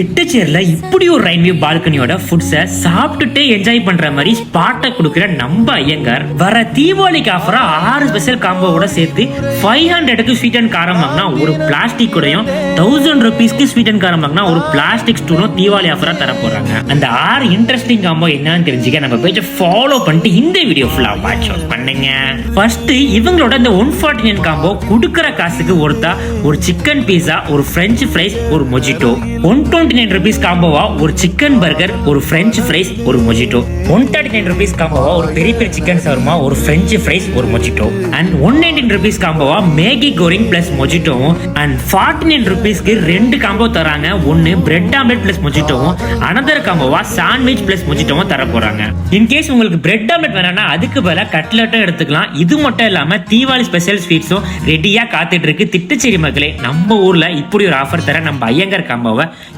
திட்டச்சேரில இப்படி ஒரு ரெயின்வியூ பால்கனியோட ஃபுட்ஸை சாப்பிட்டுட்டே என்ஜாய் பண்ற மாதிரி ஸ்பாட்டை கொடுக்குற நம்ம ஐயங்கார் வர தீபாவளிக்கு ஆஃபரா 6 ஸ்பெஷல் காம்போவோட சேர்த்து 500க்கு ஸ்வீட் அண்ட் காரம் வாங்கினா ஒரு பிளாஸ்டிக் கூடையும் 1000 rupeesக்கு ஸ்வீட் அண்ட் காரம் வாங்கினா ஒரு பிளாஸ்டிக் ஸ்டூலும் தீபாவளி ஆஃபரா தர போறாங்க. அந்த 6 இன்ட்ரெஸ்டிங் காம்போ என்னன்னு தெரிஞ்சுக்க நம்ம பேஜை ஃபாலோ பண்ணிட்டு இந்த வீடியோ ஃபுல்லா வாட்ச் அவுட் பண்ணுங்க. ஃபர்ஸ்ட் இவங்களோட இந்த 149 காம்போ கொடுக்கற காசுக்கு ஒருத்தா ஒரு சிக்கன் பீஸா, ஒரு பிரெஞ்சு ஃப்ரைஸ், ஒரு மொஜிட்டோ. 129 rupees காம்போவா ஒரு சிக்கன் பர்கர், ஒரு பிரெஞ்சு ஃப்ரைஸ், ஒரு மொஜிட்டோ. 139 rupees காம்போவா ஒரு பெரிய பெரிய சிக்கன் சவர்மா, ஒரு பிரெஞ்சு ஃப்ரைஸ், ஒரு மொஜிட்டோ. அண்ட் 119 rupees காம்போவா மேகி கோரிங் பிளஸ் மொஜிட்டோவும். அண்ட் 49 rupeesக்கு 2 காம்போ தராங்க. ஒன்னு பிரெட் ஆம்லெட் பிளஸ் மொஜிட்டோவும், அனதர் காம்போவா சாண்ட்விச் பிளஸ் மொஜிட்டோவும் தர போறாங்க. இன்கேஸ் உங்களுக்கு பிரெட் ஆம்லெட் வேணா அதுக்கு பதிலா கட்லெட்டும் எடுத்துக்கலாம். இது மட்டும் இல்லாம தீபாவளி ஸ்பெஷல் ஸ்வீட்ஸும் ரெடியா காத்துட்டு இருக்கு. திட்டச்சேரி மக்களே, நம்ம ஊர்ல இப்படி ஒரு ஆஃபர் தர நம்ம ஐயங்கார் காம்போவை